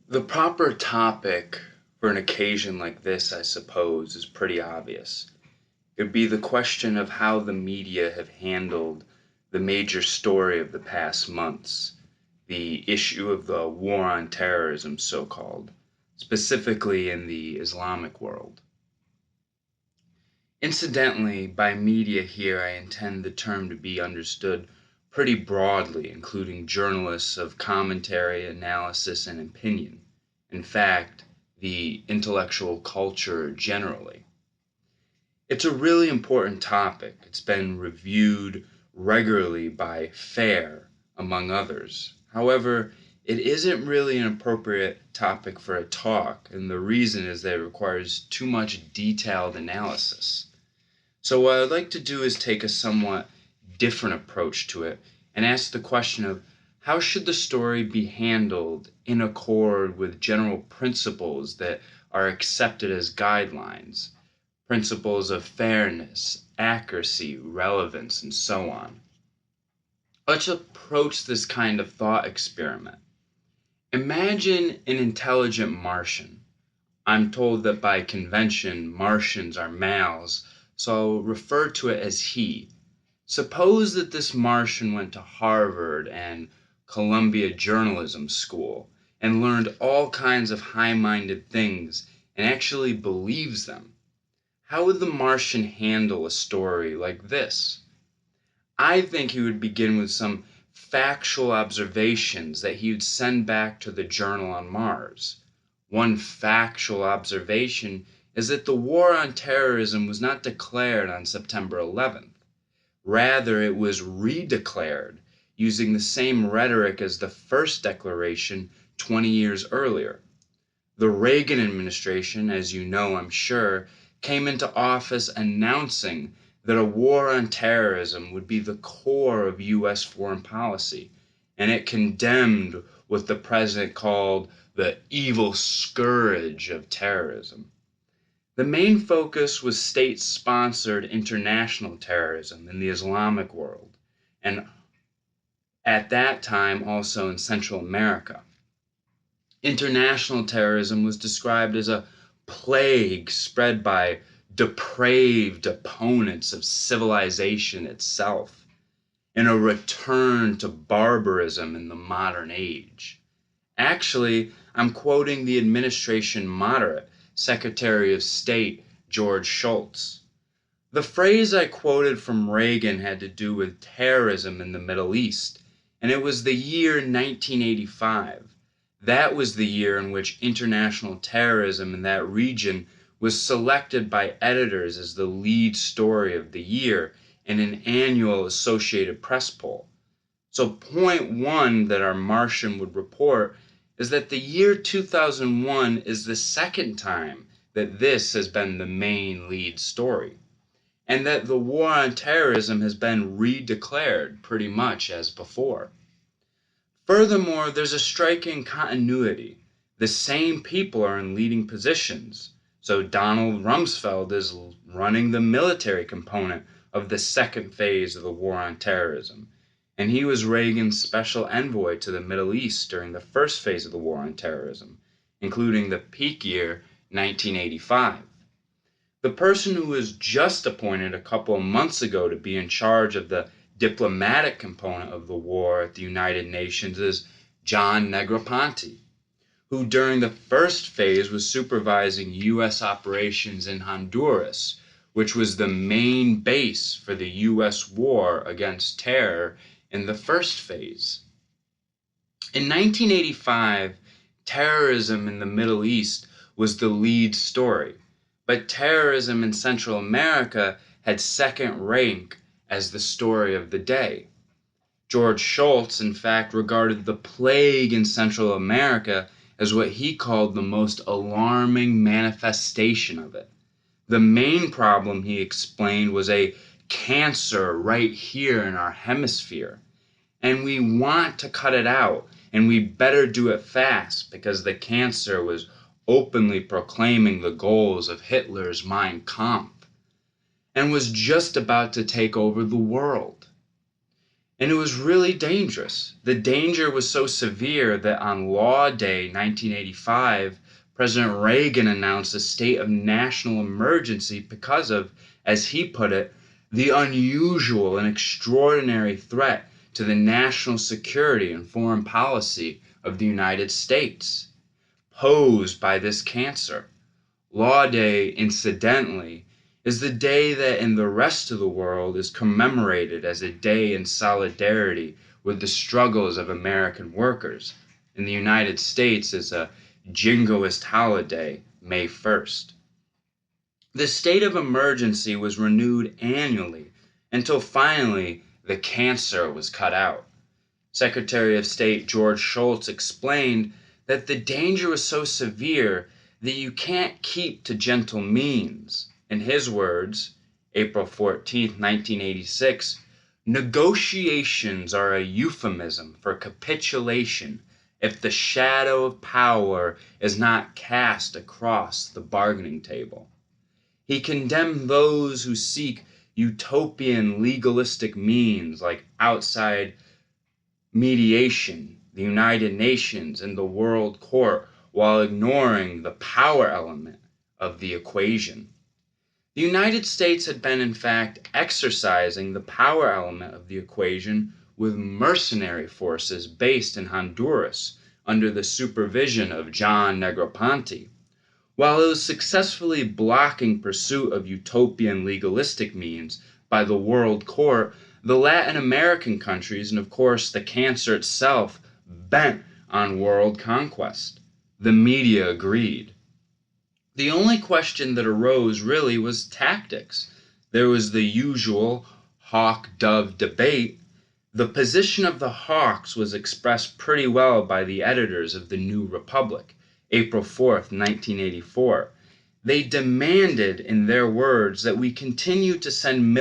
The proper topic for an occasion like this, I suppose, is pretty obvious. It would be the question of how the media have handled the major story of the past months, the issue of the war on terrorism, so called, specifically in the Islamic world. Incidentally, by media here I intend the term to be understood pretty broadly, including journalists of commentary, analysis, and opinion. In fact, the intellectual culture generally. It's a really important topic. It's been reviewed regularly by FAIR, among others. However, it isn't really an appropriate topic for a talk, and the reason is that it requires too much detailed analysis. So, what I'd like to do is take a somewhat different approach to it and ask the question of how should the story be handled in accord with general principles that are accepted as guidelines, principles of fairness, accuracy, relevance, and so on. Let's approach this kind of thought experiment. Imagine an intelligent Martian. I'm told that by convention, Martians are males, so I'll refer to it as he. Suppose that this Martian went to Harvard and Columbia Journalism School and learned all kinds of high minded things and actually believes them. How would the Martian handle a story like this? I think he would begin with some factual observations that he would send back to the Journal on Mars. One factual observation is that the war on terrorism was not declared on September 11th. Rather, it was redeclared using the same rhetoric as the first declaration 20 years earlier. The Reagan administration, as you know, I'm sure, came into office announcing that a war on terrorism would be the core of U.S. foreign policy, and it condemned what the president called the evil scourge of terrorism. The main focus was state sponsored international terrorism in the Islamic world, and at that time also in Central America. International terrorism was described as a plague spread by depraved opponents of civilization itself, and a return to barbarism in the modern age. Actually, I'm quoting the administration moderate, Secretary of State George Shultz. The phrase I quoted from Reagan had to do with terrorism in the Middle East, and it was the year 1985. That was the year in which international terrorism in that region was selected by editors as the lead story of the year in an annual Associated Press poll. So, point one that our Martian would report is that the year 2001 is the second time that this has been the main lead story, and that the war on terrorism has been redeclared pretty much as before. Furthermore, there's a striking continuity. The same people are in leading positions. So Donald Rumsfeld is running the military component of the second phase of the war on terrorism, and he was Reagan's special envoy to the Middle East during the first phase of the war on terrorism, including the peak year 1985. The person who was just appointed a couple of months ago to be in charge of the diplomatic component of the war at the United Nations is John Negroponte, who during the first phase was supervising U.S. operations in Honduras, which was the main base for the U.S. war against terror in the first phase. In 1985, terrorism in the Middle East was the lead story, but terrorism in Central America had second rank as the story of the day. George Shultz, in fact, regarded the plague in Central America as what he called the most alarming manifestation of it. The main problem, he explained, was a cancer right here in our hemisphere. And we want to cut it out, and we better do it fast because the cancer was openly proclaiming the goals of Hitler's Mein Kampf and was just about to take over the world. And it was really dangerous. The danger was so severe that on Law Day 1985, President Reagan announced a state of national emergency because of, as he put it, the unusual and extraordinary threat to the national security and foreign policy of the United States posed by this cancer. Law Day, incidentally, is the day that in the rest of the world is commemorated as a day in solidarity with the struggles of American workers. In the United States, is a jingoist holiday, May 1st. The state of emergency was renewed annually until finally the cancer was cut out. Secretary of State George Shultz explained that the danger was so severe that you can't keep to gentle means. In his words, April 14, 1986, negotiations are a euphemism for capitulation if the shadow of power is not cast across the bargaining table. He condemned those who seek utopian legalistic means like outside mediation, the United Nations, and the World Court, while ignoring the power element of the equation. The United States had been, in fact, exercising the power element of the equation with mercenary forces based in Honduras under the supervision of John Negroponte. While it was successfully blocking pursuit of utopian legalistic means by the World Court, the Latin American countries, and of course the cancer itself, bent on world conquest. The media agreed. The only question that arose really was tactics. There was the usual hawk-dove debate. The position of the hawks was expressed pretty well by the editors of the New Republic, April 4th, 1984. They demanded, in their words, that we continue to send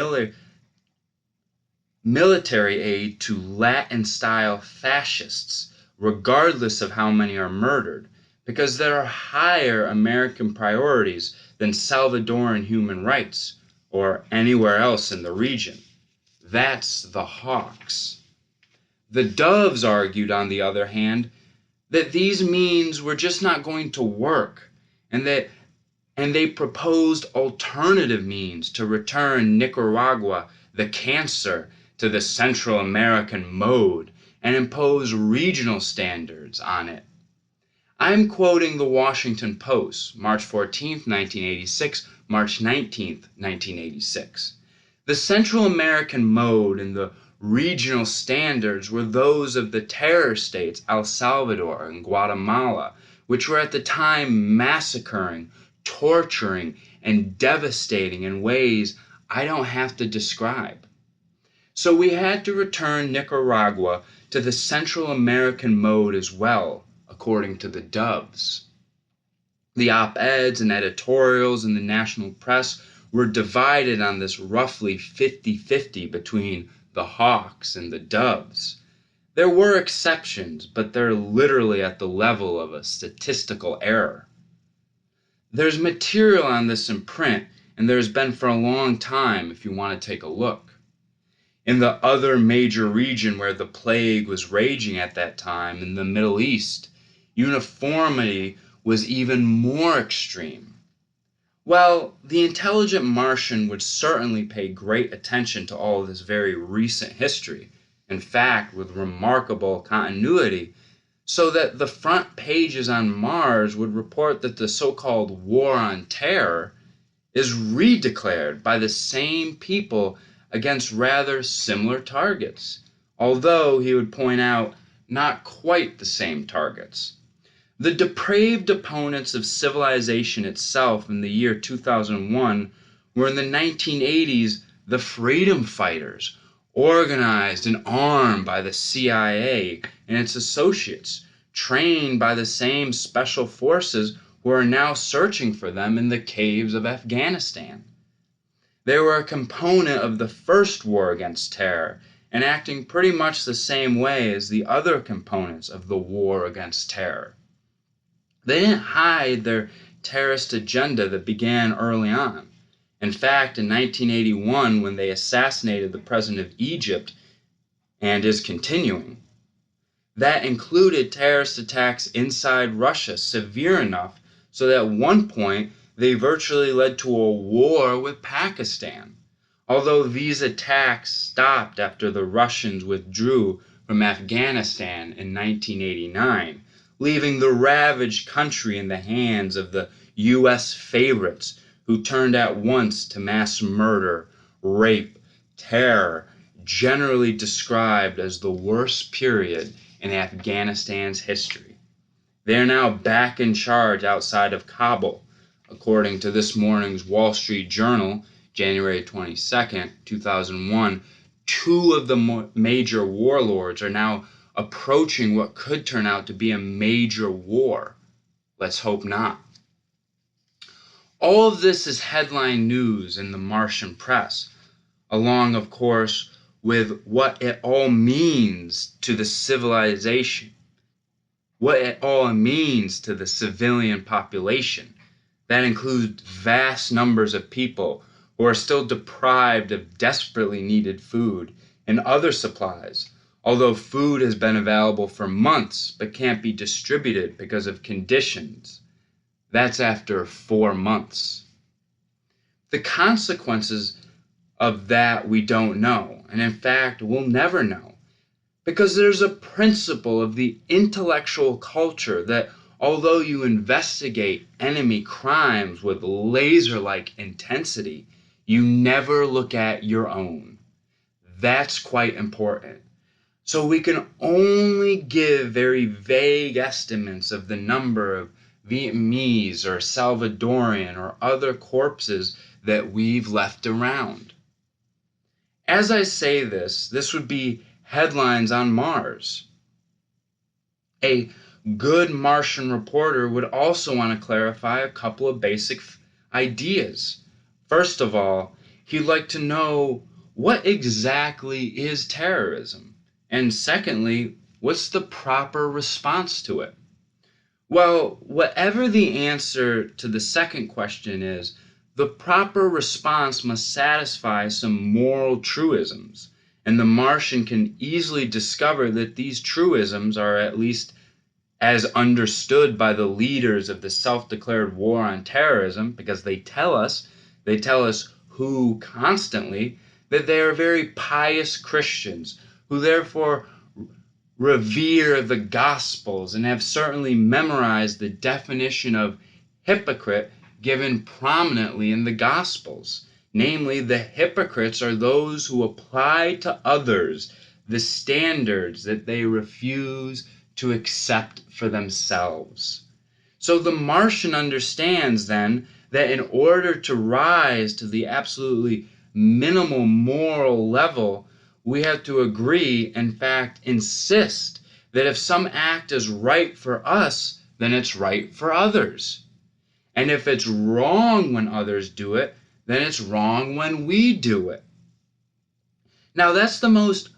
military aid to Latin-style fascists, regardless of how many are murdered, because there are higher American priorities than Salvadoran human rights or anywhere else in the region. That's the hawks. The doves argued, on the other hand, that these means were just not going to work, and they proposed alternative means to return Nicaragua, the cancer, to the Central American mode and impose regional standards on it. I'm quoting the Washington Post, March 14, 1986, March 19, 1986. The Central American mode and the regional standards were those of the terror states El Salvador and Guatemala, which were at the time massacring, torturing, and devastating in ways I don't have to describe. So we had to return Nicaragua to the Central American mode as well, according to the doves. The op-eds and editorials in the national press were divided on this roughly 50-50 between the hawks and the doves. There were exceptions, but they're literally at the level of a statistical error. There's material on this in print, and there's been for a long time if you want to take a look. In the other major region where the plague was raging at that time, in the Middle East, uniformity was even more extreme. Well, the intelligent Martian would certainly pay great attention to all of this very recent history, in fact, with remarkable continuity, so that the front pages on Mars would report that the so-called War on Terror is redeclared by the same people against rather similar targets, although, he would point out, not quite the same targets. The depraved opponents of civilization itself in the year 2001 were in the 1980s the freedom fighters, organized and armed by the CIA and its associates, trained by the same special forces who are now searching for them in the caves of Afghanistan. They were a component of the first war against terror and acting pretty much the same way as the other components of the war against terror. They didn't hide their terrorist agenda that began early on. In fact, in 1981, when they assassinated the president of Egypt and is continuing. That included terrorist attacks inside Russia, severe enough so that at one point they virtually led to a war with Pakistan. Although these attacks stopped after the Russians withdrew from Afghanistan in 1989, leaving the ravaged country in the hands of the U.S. favorites who turned at once to mass murder, rape, terror, generally described as the worst period in Afghanistan's history. They are now back in charge outside of Kabul. According to this morning's Wall Street Journal, January 22nd, 2001, two of the major warlords are now approaching what could turn out to be a major war. Let's hope not. All of this is headline news in the Martian press, along, of course, with what it all means to the civilization, what it all means to the civilian population. That includes vast numbers of people who are still deprived of desperately needed food and other supplies, although food has been available for months but can't be distributed because of conditions. That's after 4 months. The consequences of that we don't know, and in fact we'll never know, because there's a principle of the intellectual culture that although you investigate enemy crimes with laser-like intensity, you never look at your own. That's quite important. So we can only give very vague estimates of the number of Vietnamese or Salvadorian or other corpses that we've left around. As I say this would be headlines on Mars. A good Martian reporter would also want to clarify a couple of basic ideas. First of all, he'd like to know what exactly is terrorism, and secondly, what's the proper response to it? Well, whatever the answer to the second question is, the proper response must satisfy some moral truisms, and the Martian can easily discover that these truisms are at least as understood by the leaders of the self-declared war on terrorism, because they tell us who constantly, that they are very pious Christians who therefore revere the Gospels and have certainly memorized the definition of hypocrite given prominently in the Gospels. Namely, the hypocrites are those who apply to others the standards that they refuse to accept for themselves. So the Martian understands then that in order to rise to the absolutely minimal moral level, we have to agree, in fact, insist that if some act is right for us, then it's right for others. And if it's wrong when others do it, then it's wrong when we do it. Now, that's the most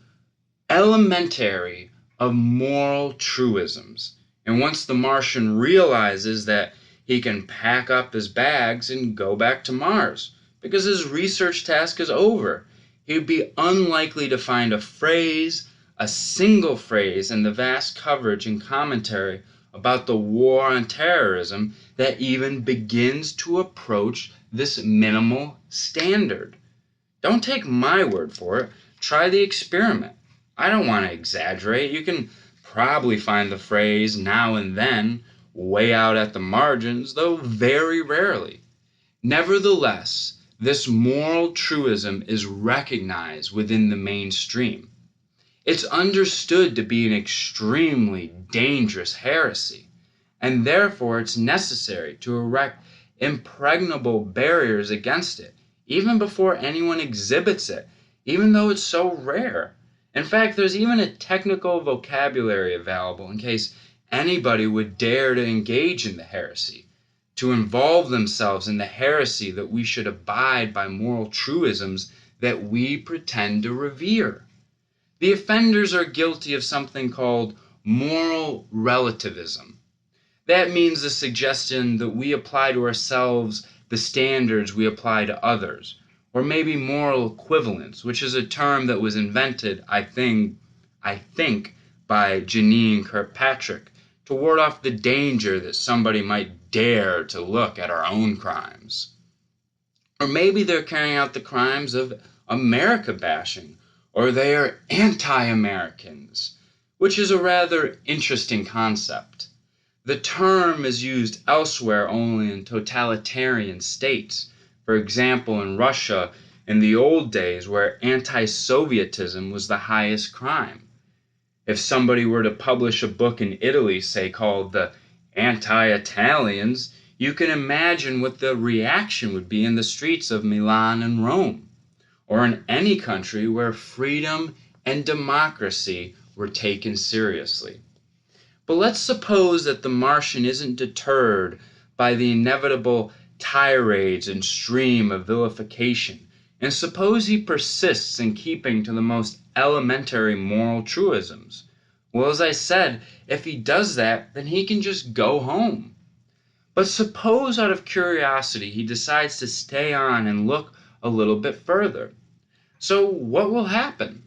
elementary of moral truisms. And once the Martian realizes that he can pack up his bags and go back to Mars, because his research task is over, he would be unlikely to find a phrase, a single phrase in the vast coverage and commentary about the war on terrorism that even begins to approach this minimal standard. Don't take my word for it. Try the experiment. I don't want to exaggerate. You can probably find the phrase now and then way out at the margins, though very rarely. Nevertheless, this moral truism is recognized within the mainstream. It's understood to be an extremely dangerous heresy, and therefore it's necessary to erect impregnable barriers against it, even before anyone exhibits it, even though it's so rare. In fact, there's even a technical vocabulary available in case anybody would dare to engage in the heresy, to involve themselves in the heresy that we should abide by moral truisms that we pretend to revere. The offenders are guilty of something called moral relativism. That means the suggestion that we apply to ourselves the standards we apply to others, or maybe moral equivalence, which is a term that was invented, I think, I think, by Janine Kirkpatrick to ward off the danger that somebody might dare to look at our own crimes. Or maybe they're carrying out the crimes of America bashing, or they are anti-Americans, which is a rather interesting concept. The term is used elsewhere only in totalitarian states, for example in Russia in the old days where anti-Sovietism was the highest crime. If somebody were to publish a book in Italy, say called The Anti-Italians, you can imagine what the reaction would be in the streets of Milan and Rome, or in any country where freedom and democracy were taken seriously. But let's suppose that the Martian isn't deterred by the inevitable tirades and stream of vilification, and suppose he persists in keeping to the most elementary moral truisms. Well, as I said, if he does that, then he can just go home. But suppose out of curiosity he decides to stay on and look a little bit further. So what will happen?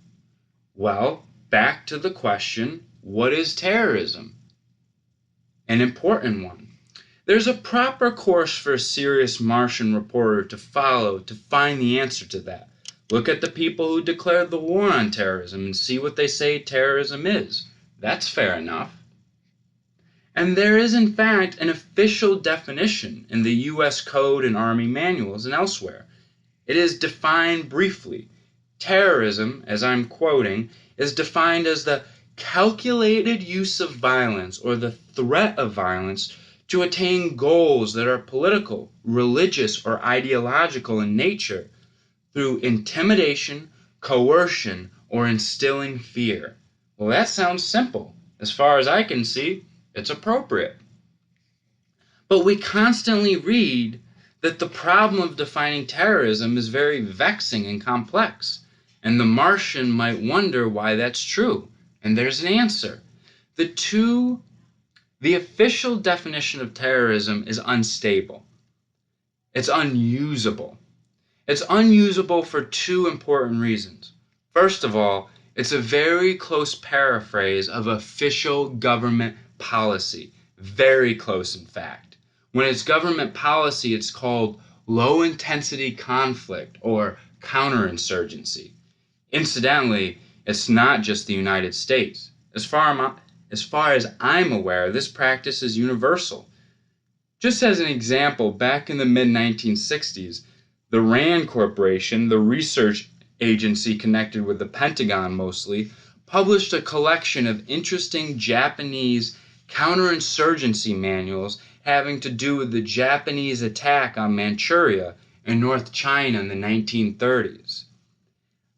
Well, back to the question, what is terrorism? An important one. There's a proper course for a serious Martian reporter to follow to find the answer to that. Look at the people who declared the war on terrorism and see what they say terrorism is. That's fair enough. And there is in fact an official definition in the U.S. Code and Army manuals and elsewhere. It is defined briefly. Terrorism, as I'm quoting, is defined as the calculated use of violence or the threat of violence to attain goals that are political, religious, or ideological in nature through intimidation, coercion, or instilling fear. Well, that sounds simple. As far as I can see, it's appropriate. But we constantly read that the problem of defining terrorism is very vexing and complex, and the Martian might wonder why that's true. And there's an answer. The official definition of terrorism is unstable. It's unusable. It's unusable for two important reasons. First of all, it's a very close paraphrase of official government policy. Very close, in fact. When it's government policy, it's called low-intensity conflict or counterinsurgency. Incidentally, it's not just the United States. As far as I'm aware, this practice is universal. Just as an example, back in the mid-1960s, the RAND Corporation, the research agency connected with the Pentagon mostly, published a collection of interesting Japanese counterinsurgency manuals having to do with the Japanese attack on Manchuria in North China in the 1930s.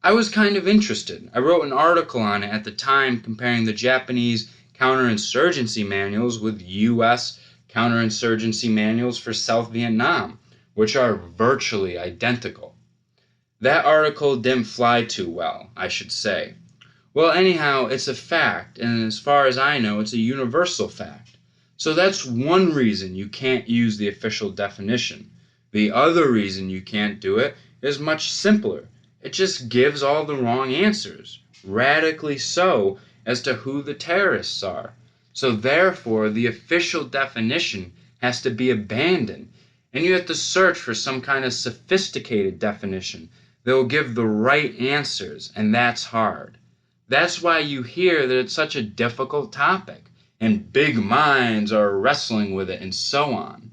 I was kind of interested. I wrote an article on it at the time comparing the Japanese counterinsurgency manuals with U.S. counterinsurgency manuals for South Vietnam, which are virtually identical. That article didn't fly too well, I should say. Well, anyhow, it's a fact, and as far as I know, it's a universal fact. So that's one reason you can't use the official definition. The other reason you can't do it is much simpler. It just gives all the wrong answers, radically so, as to who the terrorists are. So therefore, the official definition has to be abandoned, and you have to search for some kind of sophisticated definition that will give the right answers, and that's hard. That's why you hear that it's such a difficult topic, and big minds are wrestling with it, and so on.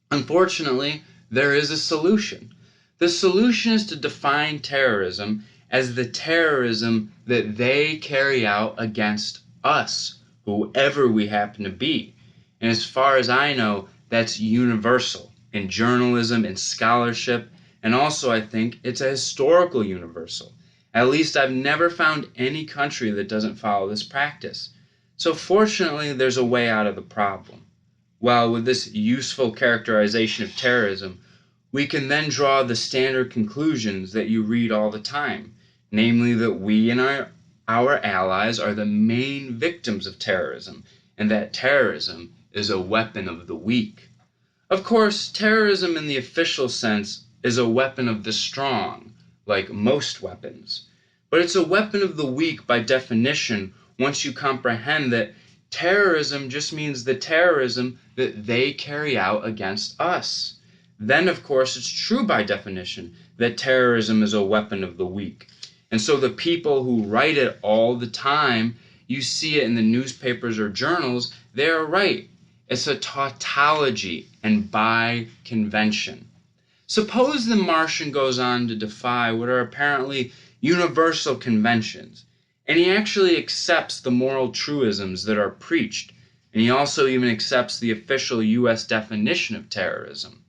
Unfortunately, there is a solution. The solution is to define terrorism as the terrorism that they carry out against us, whoever we happen to be. And as far as I know, that's universal in journalism, in scholarship, and also I think it's a historical universal. At least I've never found any country that doesn't follow this practice. So fortunately, there's a way out of the problem. Well, with this useful characterization of terrorism, we can then draw the standard conclusions that you read all the time, namely that we and our allies are the main victims of terrorism, and that terrorism is a weapon of the weak. Of course, terrorism in the official sense is a weapon of the strong, like most weapons. But it's a weapon of the weak by definition once you comprehend that terrorism just means the terrorism that they carry out against us. Then, of course, it's true by definition that terrorism is a weapon of the weak. And so the people who write it all the time, you see it in the newspapers or journals, they are right. It's a tautology and by convention. Suppose the Martian goes on to defy what are apparently universal conventions, and he actually accepts the moral truisms that are preached, and he also even accepts the official U.S. definition of terrorism.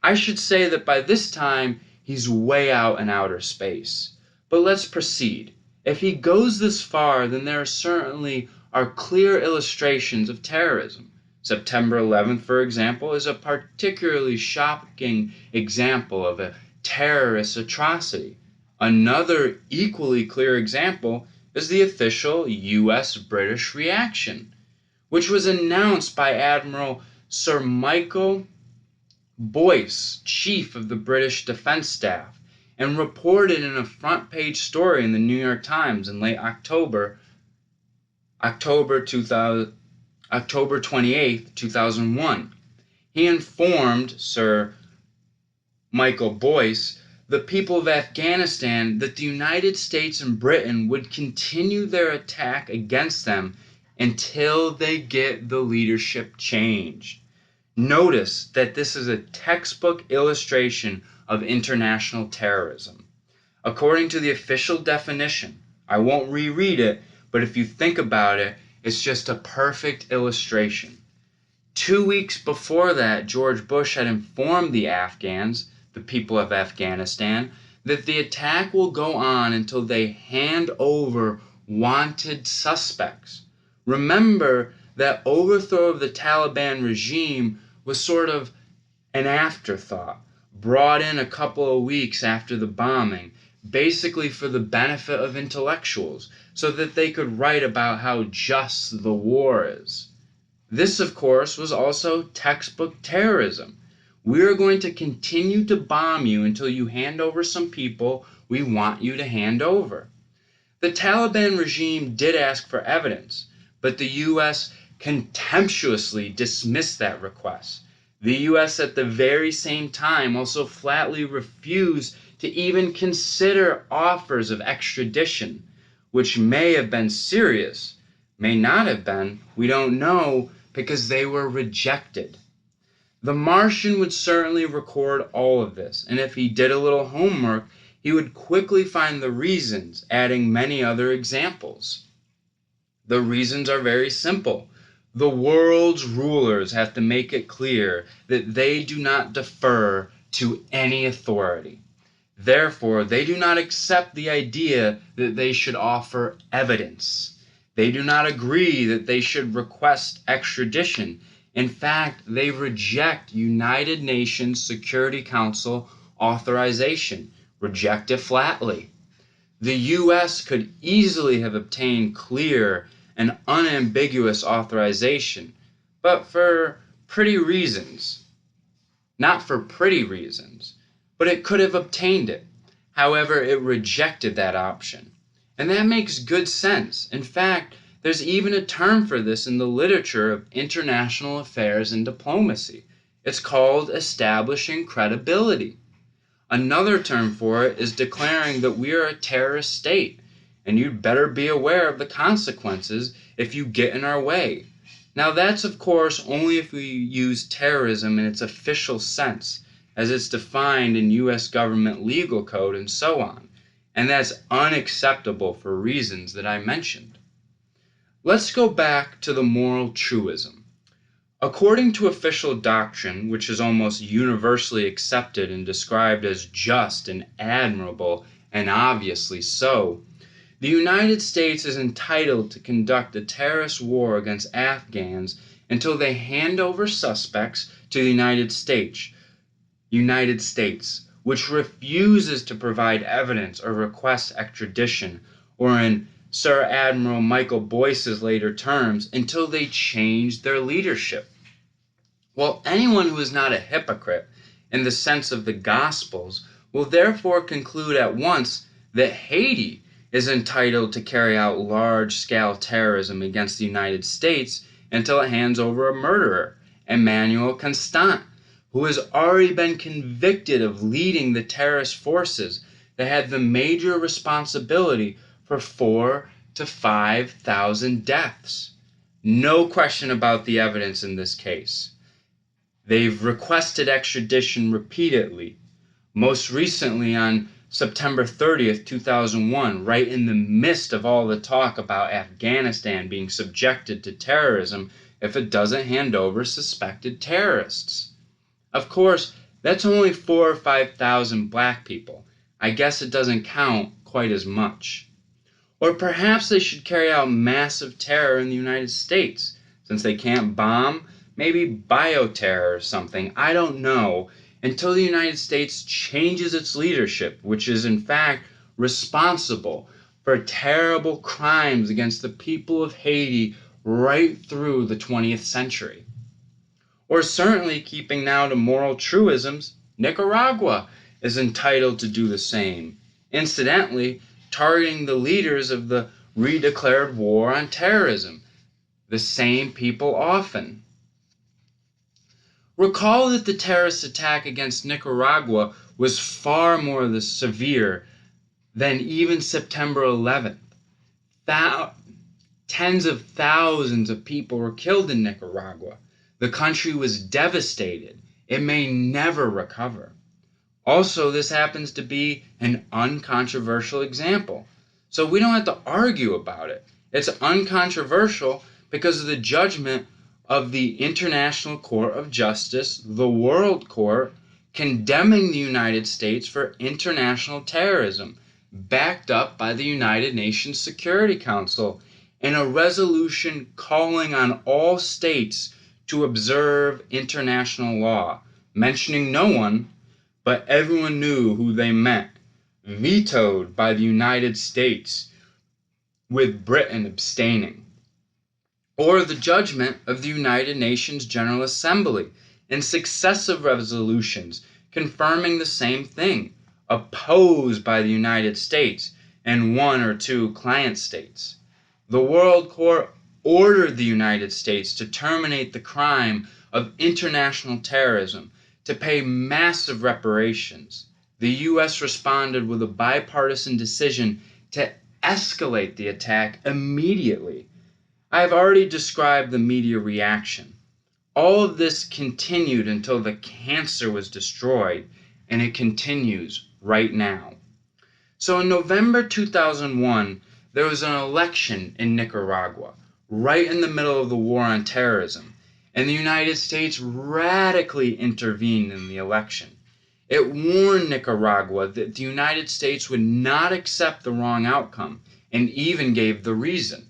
I should say that by this time, he's way out in outer space. But let's proceed. If he goes this far, then there certainly are clear illustrations of terrorism. September 11th, for example, is a particularly shocking example of a terrorist atrocity. Another equally clear example is the official U.S.-British reaction, which was announced by Admiral Sir Michael Boyce, chief of the British Defence Staff, and reported in a front-page story in the New York Times in late October 28, 2001. He informed Sir Michael Boyce the people of Afghanistan that the United States and Britain would continue their attack against them until they get the leadership changed. Notice that this is a textbook illustration of international terrorism. According to the official definition, I won't reread it, but if you think about it, it's just a perfect illustration. 2 weeks before that, George Bush had informed the Afghans, the people of Afghanistan, that the attack will go on until they hand over wanted suspects. Remember that overthrow of the Taliban regime was sort of an afterthought, brought in a couple of weeks after the bombing, basically for the benefit of intellectuals, so that they could write about how just the war is. This, of course, was also textbook terrorism. We are going to continue to bomb you until you hand over some people we want you to hand over. The Taliban regime did ask for evidence, but the U.S. contemptuously dismissed that request. The U.S. at the very same time also flatly refused to even consider offers of extradition, which may have been serious, may not have been, we don't know, because they were rejected. The Martian would certainly record all of this, and if he did a little homework, he would quickly find the reasons, adding many other examples. The reasons are very simple. The world's rulers have to make it clear that they do not defer to any authority. Therefore, they do not accept the idea that they should offer evidence. They do not agree that they should request extradition. In fact, they reject United Nations Security Council authorization, reject it flatly. The U.S. could easily have obtained clear and unambiguous authorization, but for pretty reasons. Not for pretty reasons, but it could have obtained it. However, it rejected that option. And that makes good sense. In fact, there's even a term for this in the literature of international affairs and diplomacy. It's called establishing credibility. Another term for it is declaring that we are a terrorist state, and you'd better be aware of the consequences if you get in our way. Now that's, of course, only if we use terrorism in its official sense, as it's defined in U.S. government legal code and so on, and that's unacceptable for reasons that I mentioned. Let's go back to the moral truism. According to official doctrine, which is almost universally accepted and described as just and admirable, and obviously so, the United States is entitled to conduct a terrorist war against Afghans until they hand over suspects to the United States, which refuses to provide evidence or request extradition, or in Sir Admiral Michael Boyce's later terms, until they change their leadership. Well, anyone who is not a hypocrite in the sense of the Gospels will therefore conclude at once that Haiti is entitled to carry out large-scale terrorism against the United States until it hands over a murderer, Emmanuel Constant, who has already been convicted of leading the terrorist forces that had the major responsibility for 4,000 to 5,000 deaths. No question about the evidence in this case. They've requested extradition repeatedly, most recently on September 30th, 2001, right in the midst of all the talk about Afghanistan being subjected to terrorism if it doesn't hand over suspected terrorists. Of course, that's only 4,000 or 5,000 black people. I guess it doesn't count quite as much. Or perhaps they should carry out massive terror in the United States. Since they can't bomb, maybe bioterror or something, I don't know, until the United States changes its leadership, which is in fact responsible for terrible crimes against the people of Haiti right through the 20th century. Or certainly, keeping now to moral truisms, Nicaragua is entitled to do the same, incidentally targeting the leaders of the redeclared war on terrorism, the same people often. Recall that the terrorist attack against Nicaragua was far more severe than even September 11th. Tens of thousands of people were killed in Nicaragua. The country was devastated. It may never recover. Also, this happens to be an uncontroversial example. So we don't have to argue about it. It's uncontroversial because of the judgment of the International Court of Justice, the World Court, condemning the United States for international terrorism, backed up by the United Nations Security Council, in a resolution calling on all states to observe international law, mentioning no one, but everyone knew who they meant, vetoed by the United States, with Britain abstaining. Or the judgment of the United Nations General Assembly in successive resolutions confirming the same thing, opposed by the United States and one or two client states. The World Court ordered the United States to terminate the crime of international terrorism, to pay massive reparations. The U.S. responded with a bipartisan decision to escalate the attack immediately. I have already described the media reaction. All of this continued until the cancer was destroyed, and it continues right now. So in November 2001, there was an election in Nicaragua, right in the middle of the war on terrorism, and the United States radically intervened in the election. It warned Nicaragua that the United States would not accept the wrong outcome, and even gave the reason.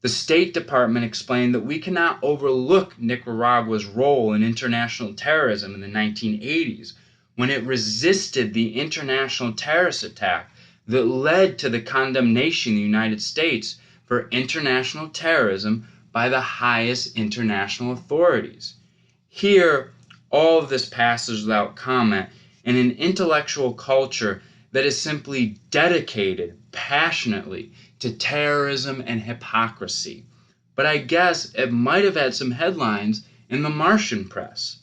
The State Department explained that we cannot overlook Nicaragua's role in international terrorism in the 1980s, when it resisted the international terrorist attack that led to the condemnation of the United States for international terrorism by the highest international authorities. Here, all of this passes without comment in an intellectual culture that is simply dedicated passionately to terrorism and hypocrisy. But I guess it might have had some headlines in the Martian press.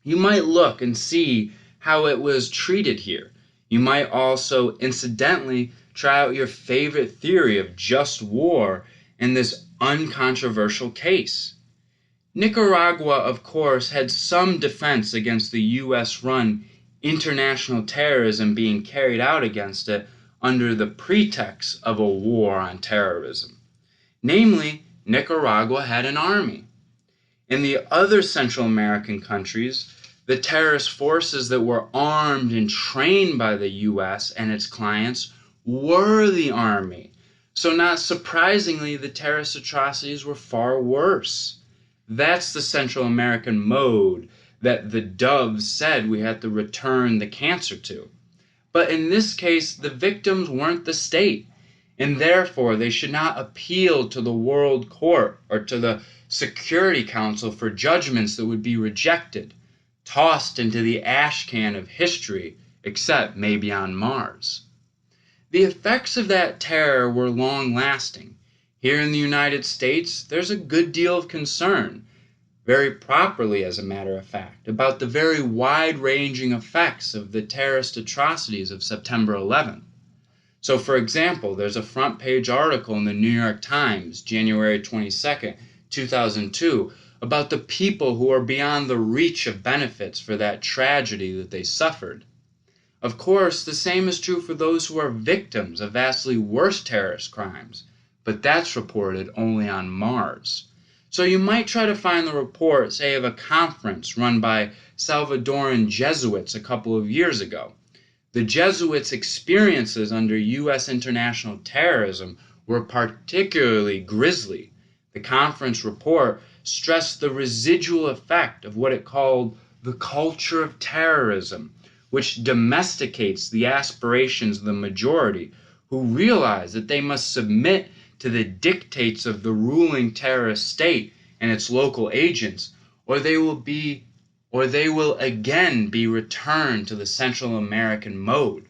You might look and see how it was treated here. You might also incidentally try out your favorite theory of just war in this uncontroversial case. Nicaragua, of course, had some defense against the U.S.-run international terrorism being carried out against it under the pretext of a war on terrorism. Namely, Nicaragua had an army. In the other Central American countries, the terrorist forces that were armed and trained by the U.S. and its clients were the army. So not surprisingly, the terrorist atrocities were far worse. That's the Central American mode that the doves said we had to return the cancer to. But in this case, the victims weren't the state, and therefore they should not appeal to the World Court or to the Security Council for judgments that would be rejected, tossed into the ash can of history, except maybe on Mars. The effects of that terror were long-lasting. Here in the United States, there's a good deal of concern, very properly as a matter of fact, about the very wide-ranging effects of the terrorist atrocities of September 11th. So, for example, there's a front-page article in the New York Times, January 22nd, 2002, about the people who are beyond the reach of benefits for that tragedy that they suffered. Of course, the same is true for those who are victims of vastly worse terrorist crimes, but that's reported only on Mars. So you might try to find the report, say, of a conference run by Salvadoran Jesuits a couple of years ago. The Jesuits' experiences under U.S. international terrorism were particularly grisly. The conference report stressed the residual effect of what it called the culture of terrorism, which domesticates the aspirations of the majority, who realize that they must submit to the dictates of the ruling terrorist state and its local agents, or they will again be returned to the Central American mode,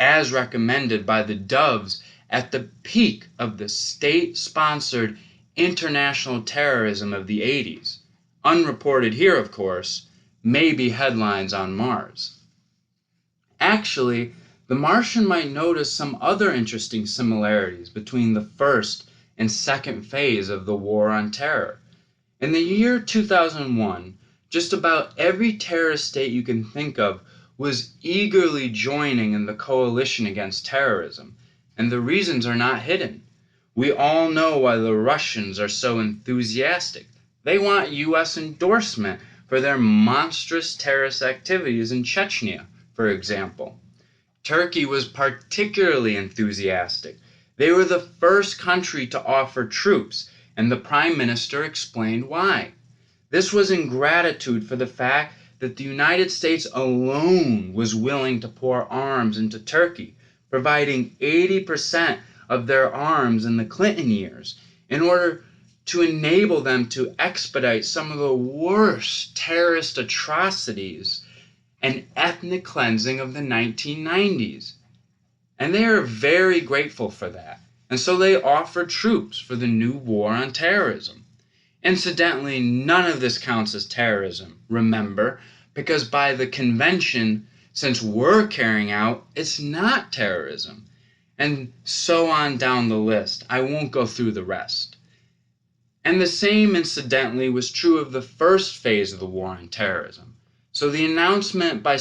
as recommended by the Doves at the peak of the state-sponsored international terrorism of the 80s. Unreported here, of course, may be headlines on Mars. Actually, the Martian might notice some other interesting similarities between the first and second phase of the War on Terror. In the year 2001, just about every terrorist state you can think of was eagerly joining in the coalition against terrorism, and the reasons are not hidden. We all know why the Russians are so enthusiastic. They want U.S. endorsement for their monstrous terrorist activities in Chechnya, for example. Turkey was particularly enthusiastic. They were the first country to offer troops, and the Prime Minister explained why. This was in gratitude for the fact that the United States alone was willing to pour arms into Turkey, providing 80% of their arms in the Clinton years, in order to enable them to expedite some of the worst terrorist atrocities and ethnic cleansing of the 1990s. And they are very grateful for that. And so they offered troops for the new war on terrorism. Incidentally, none of this counts as terrorism, remember, because by the convention, since we're carrying out, it's not terrorism. And so on down the list. I won't go through the rest. And the same, incidentally, was true of the first phase of the war on terrorism. So the announcement by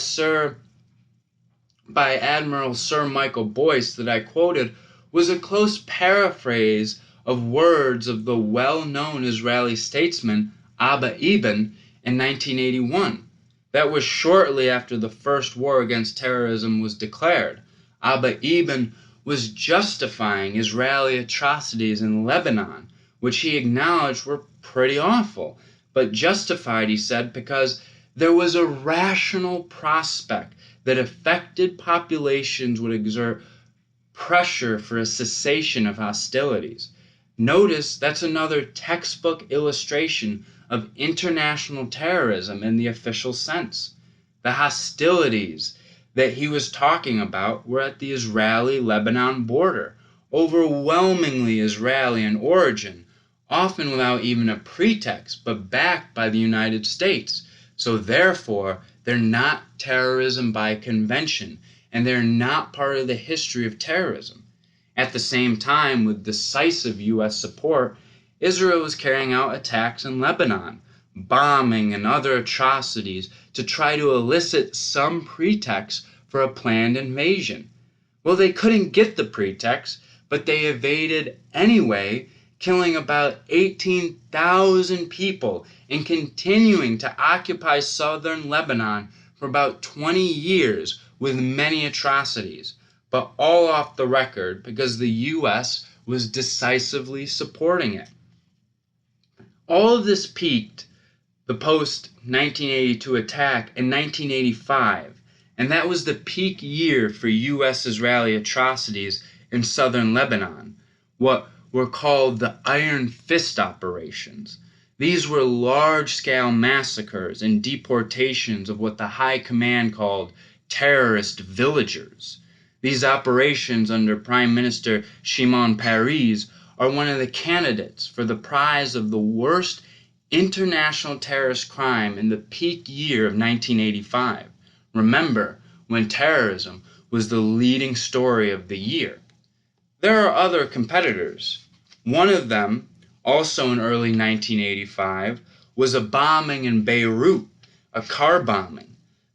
Admiral Sir Michael Boyce that I quoted was a close paraphrase of words of the well-known Israeli statesman Abba Eban in 1981. That was shortly after the first war against terrorism was declared. Abba Eban was justifying Israeli atrocities in Lebanon, which he acknowledged were pretty awful, but justified, he said, because there was a rational prospect that affected populations would exert pressure for a cessation of hostilities. Notice that's another textbook illustration of international terrorism in the official sense. The hostilities that he was talking about were at the Israeli-Lebanon border, overwhelmingly Israeli in origin, often without even a pretext, but backed by the United States. So therefore, they're not terrorism by convention, and they're not part of the history of terrorism. At the same time, with decisive U.S. support, Israel was carrying out attacks in Lebanon, bombing and other atrocities to try to elicit some pretext for a planned invasion. Well, they couldn't get the pretext, but they evaded anyway, killing about 18,000 people and continuing to occupy southern Lebanon for about 20 years with many atrocities, but all off the record because the U.S. was decisively supporting it. All of this peaked the post-1982 attack in 1985, and that was the peak year for U.S.-Israeli atrocities in southern Lebanon, what were called the Iron Fist operations. These were large-scale massacres and deportations of what the High Command called terrorist villagers. These operations under Prime Minister Shimon Peres are one of the candidates for the prize of the worst international terrorist crime in the peak year of 1985. Remember, when terrorism was the leading story of the year. There are other competitors. One of them, also in early 1985, was a bombing in Beirut, a car bombing.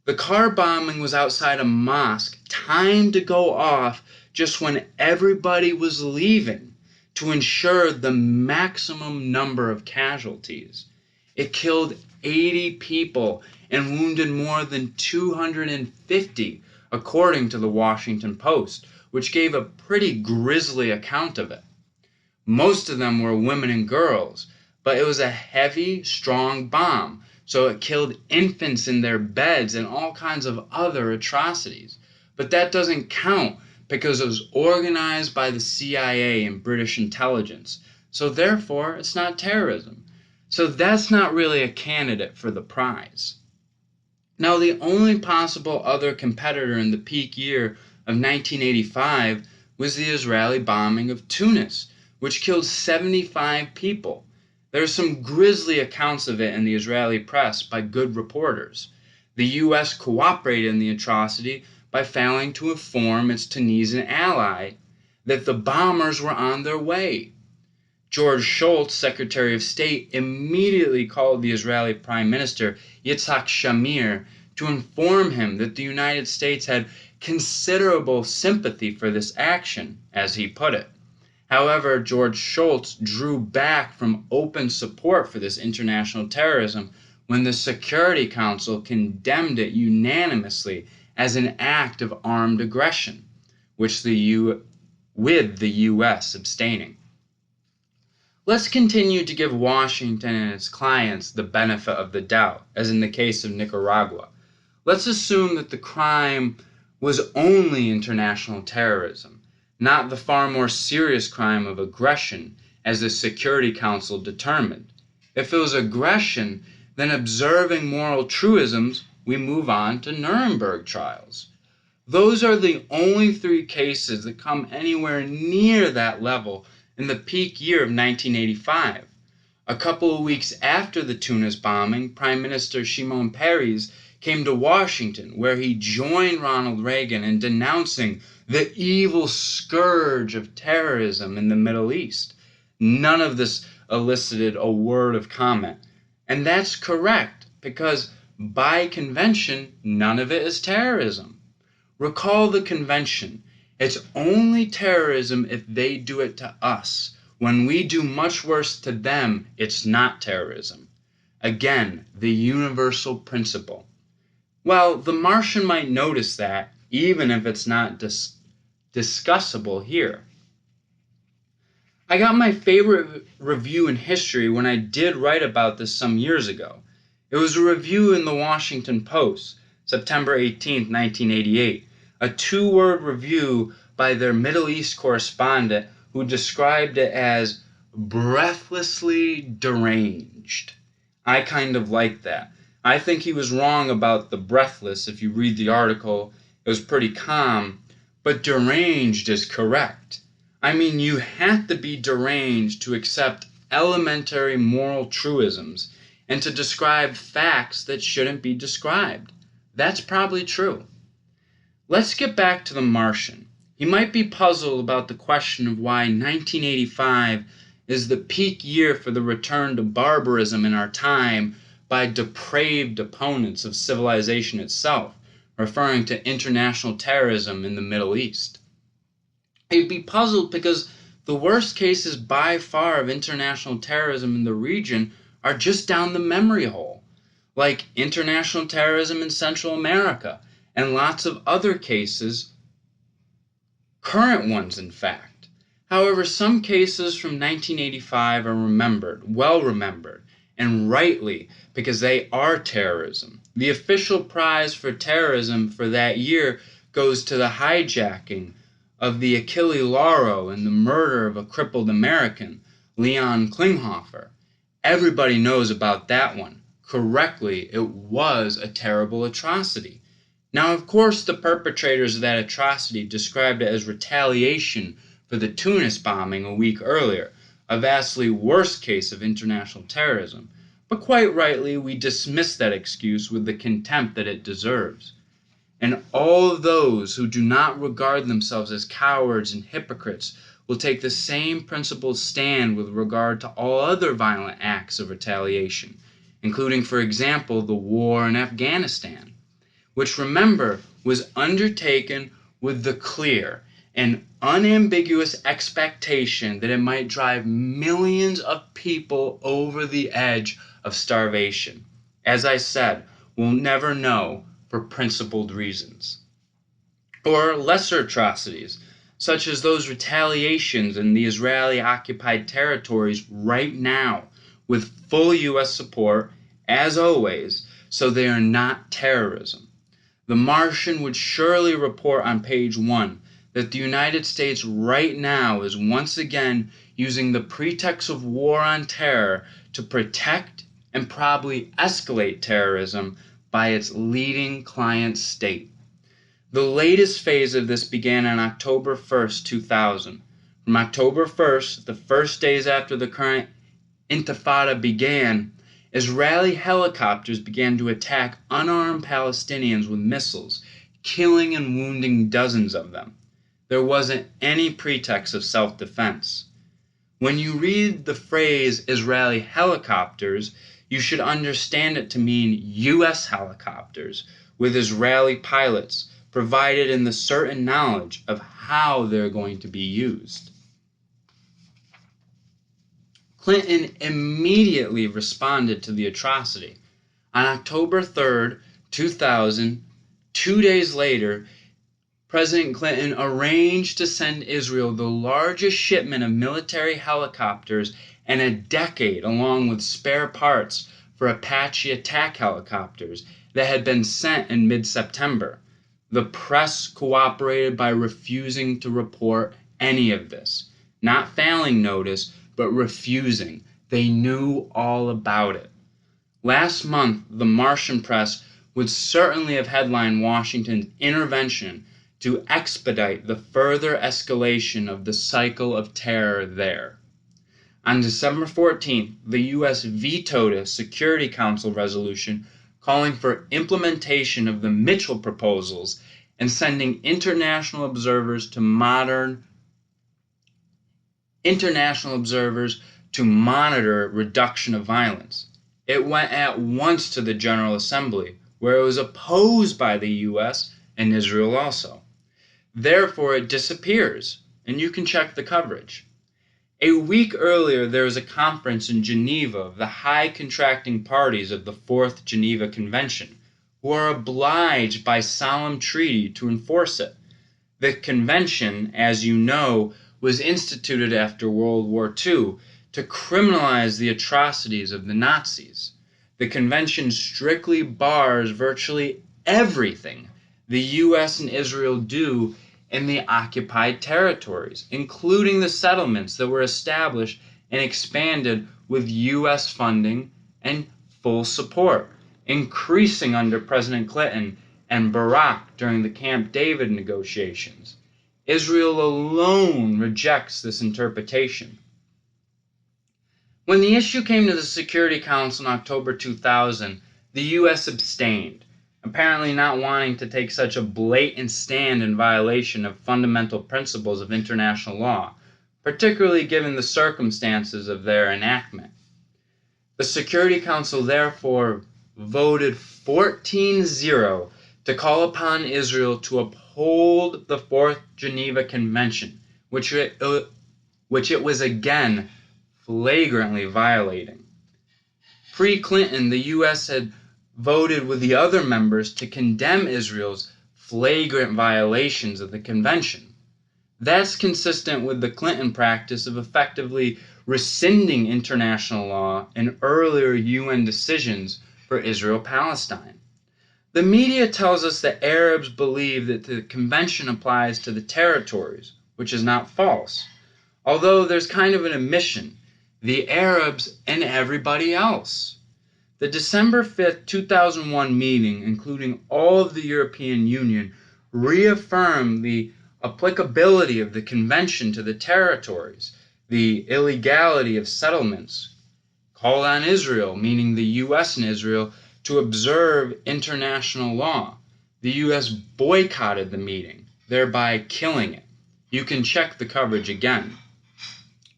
The car bombing was outside a mosque, timed to go off just when everybody was leaving to ensure the maximum number of casualties. It killed 80 people and wounded more than 250, according to the Washington Post, which gave a pretty grisly account of it. Most of them were women and girls, but it was a heavy, strong bomb, so it killed infants in their beds and all kinds of other atrocities. But that doesn't count because it was organized by the CIA and British intelligence, so therefore it's not terrorism. So that's not really a candidate for the prize. Now, the only possible other competitor in the peak year of 1985 was the Israeli bombing of Tunis, which killed 75 people. There are some grisly accounts of it in the Israeli press by good reporters. The U.S. cooperated in the atrocity by failing to inform its Tunisian ally that the bombers were on their way. George Shultz, Secretary of State, immediately called the Israeli Prime Minister Yitzhak Shamir to inform him that the United States had considerable sympathy for this action, as he put it. However, George Shultz drew back from open support for this international terrorism when the Security Council condemned it unanimously as an act of armed aggression, with the U.S. abstaining. Let's continue to give Washington and its clients the benefit of the doubt, as in the case of Nicaragua. Let's assume that the crime was only international terrorism, not the far more serious crime of aggression, as the Security Council determined. If it was aggression, then observing moral truisms, we move on to Nuremberg trials. Those are the only three cases that come anywhere near that level in the peak year of 1985. A couple of weeks after the Tunis bombing, Prime Minister Shimon Peres came to Washington, where he joined Ronald Reagan in denouncing the evil scourge of terrorism in the Middle East. None of this elicited a word of comment. And that's correct, because by convention, none of it is terrorism. Recall the convention. It's only terrorism if they do it to us. When we do much worse to them, it's not terrorism. Again, the universal principle. Well, the Martian might notice that, even if it's not discussable here. I got my favorite review in history when I did write about this some years ago. It was a review in the Washington Post, September 18, 1988. A two-word review by their Middle East correspondent who described it as breathlessly deranged. I kind of like that. I think he was wrong about the breathless. If you read the article, it was pretty calm, but deranged is correct. I mean, you have to be deranged to accept elementary moral truisms and to describe facts that shouldn't be described. That's probably true. Let's get back to the Martian. He might be puzzled about the question of why 1985 is the peak year for the return to barbarism in our time by depraved opponents of civilization itself, referring to international terrorism in the Middle East. He'd be puzzled because the worst cases by far of international terrorism in the region are just down the memory hole, like international terrorism in Central America, and lots of other cases, current ones in fact. However, some cases from 1985 are remembered, well remembered, and rightly, because they are terrorism. The official prize for terrorism for that year goes to the hijacking of the Achille Lauro and the murder of a crippled American, Leon Klinghoffer. Everybody knows about that one. Correctly, it was a terrible atrocity. Now, of course, the perpetrators of that atrocity described it as retaliation for the Tunis bombing a week earlier, a vastly worse case of international terrorism. But quite rightly, we dismiss that excuse with the contempt that it deserves. And all of those who do not regard themselves as cowards and hypocrites will take the same principled stand with regard to all other violent acts of retaliation, including, for example, the war in Afghanistan, which, remember, was undertaken with the clear and unambiguous expectation that it might drive millions of people over the edge of starvation. As I said, we'll never know for principled reasons. Or lesser atrocities, such as those retaliations in the Israeli-occupied territories right now, with full U.S. support, as always, so they are not terrorism. The Martian would surely report on page 1 that the United States right now is once again using the pretext of war on terror to protect and probably escalate terrorism by its leading client state. The latest phase of this began on October 1st, 2000. From October 1st, the first days after the current Intifada began, Israeli helicopters began to attack unarmed Palestinians with missiles, killing and wounding dozens of them. There wasn't any pretext of self-defense. When you read the phrase Israeli helicopters, you should understand it to mean U.S. helicopters with Israeli pilots, provided in the certain knowledge of how they're going to be used. Clinton immediately responded to the atrocity. On October 3rd, 2000, 2 days later, President Clinton arranged to send Israel the largest shipment of military helicopters in a decade, along with spare parts for Apache attack helicopters that had been sent in mid-September. The press cooperated by refusing to report any of this. Not failing notice, but refusing. They knew all about it. Last month, the Martian press would certainly have headlined Washington's intervention to expedite the further escalation of the cycle of terror there. On December 14th, the U.S. vetoed a Security Council resolution calling for implementation of the Mitchell proposals and sending international observers to monitor reduction of violence. It went at once to the General Assembly, where it was opposed by the U.S. and Israel also. Therefore, it disappears, and you can check the coverage. A week earlier, there was a conference in Geneva of the high contracting parties of the Fourth Geneva Convention, who are obliged by solemn treaty to enforce it. The convention, as you know, was instituted after World War II to criminalize the atrocities of the Nazis. The convention strictly bars virtually everything the U.S. and Israel do in the occupied territories, including the settlements that were established and expanded with U.S. funding and full support, increasing under President Clinton and Barack during the Camp David negotiations. Israel alone rejects this interpretation. When the issue came to the Security Council in October 2000, the U.S. abstained, apparently not wanting to take such a blatant stand in violation of fundamental principles of international law, particularly given the circumstances of their enactment. The Security Council therefore voted 14-0 to call upon Israel to uphold the Fourth Geneva Convention, which it was again flagrantly violating. Pre-Clinton, the U.S. had voted with the other members to condemn Israel's flagrant violations of the convention. That's consistent with the Clinton practice of effectively rescinding international law and earlier UN decisions for Israel-Palestine. The media tells us that Arabs believe that the convention applies to the territories, which is not false, although there's kind of an omission: the Arabs and everybody else. The December 5th, 2001 meeting, including all of the European Union, reaffirmed the applicability of the convention to the territories, the illegality of settlements, called on Israel, meaning the U.S. and Israel, to observe international law. The U.S. boycotted the meeting, thereby killing it. You can check the coverage again.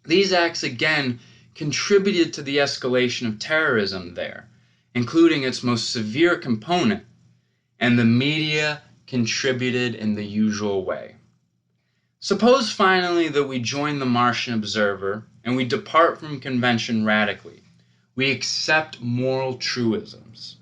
These acts again contributed to the escalation of terrorism there, including its most severe component, and the media contributed in the usual way. Suppose finally that we join the Martian Observer and we depart from convention radically. We accept moral truisms.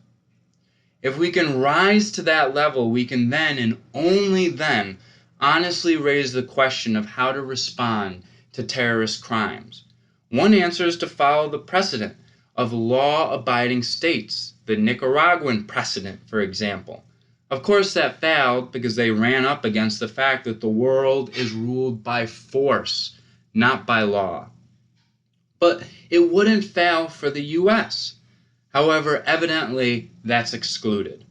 If we can rise to that level, we can then, and only then, honestly raise the question of how to respond to terrorist crimes. One answer is to follow the precedent of law-abiding states, the Nicaraguan precedent, for example. Of course, that failed because they ran up against the fact that the world is ruled by force, not by law. But it wouldn't fail for the U.S. However, evidently, that's excluded.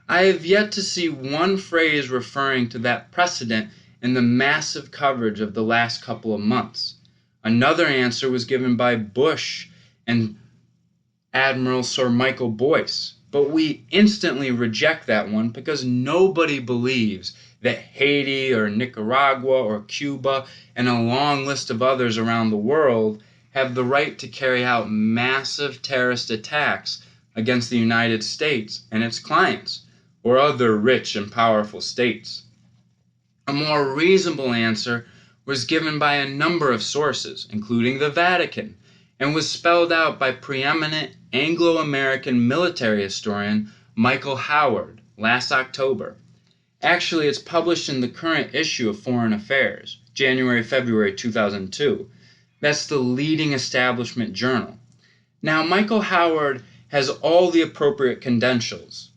I have yet to see one phrase referring to that precedent in the massive coverage of the last couple of months. Another answer was given by Bush and Admiral Sir Michael Boyce, but we instantly reject that one because nobody believes that Haiti or Nicaragua or Cuba and a long list of others around the world have the right to carry out massive terrorist attacks against the United States and its clients, or other rich and powerful states. A more reasonable answer was given by a number of sources, including the Vatican, and was spelled out by preeminent Anglo-American military historian Michael Howard last October. Actually, it's published in the current issue of Foreign Affairs, January-February 2002. That's the leading establishment journal. Now, Michael Howard has all the appropriate credentials,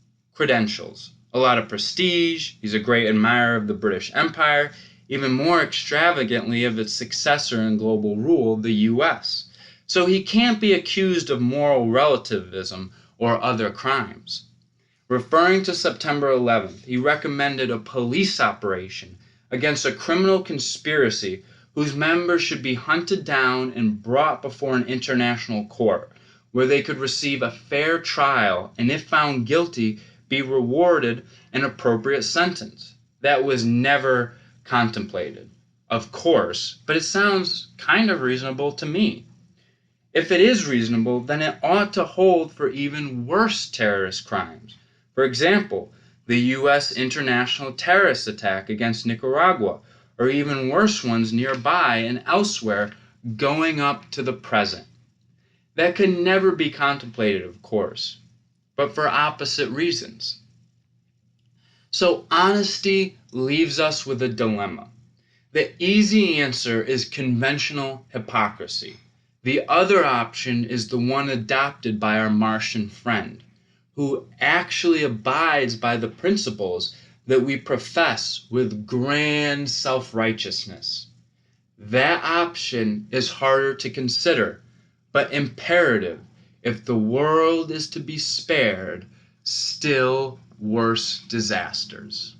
a lot of prestige. He's a great admirer of the British Empire, even more extravagantly of its successor in global rule, the U.S. So he can't be accused of moral relativism or other crimes. Referring to September 11th, he recommended a police operation against a criminal conspiracy whose members should be hunted down and brought before an international court, where they could receive a fair trial and, if found guilty, be rewarded an appropriate sentence. That was never contemplated, of course, but it sounds kind of reasonable to me. If it is reasonable, then it ought to hold for even worse terrorist crimes. For example, the U.S. international terrorist attack against Nicaragua, or even worse ones nearby and elsewhere going up to the present. That could never be contemplated, of course, but for opposite reasons. So honesty leaves us with a dilemma. The easy answer is conventional hypocrisy. The other option is the one adopted by our Martian friend, who actually abides by the principles that we profess with grand self-righteousness. That option is harder to consider, but imperative if the world is to be spared still worse disasters.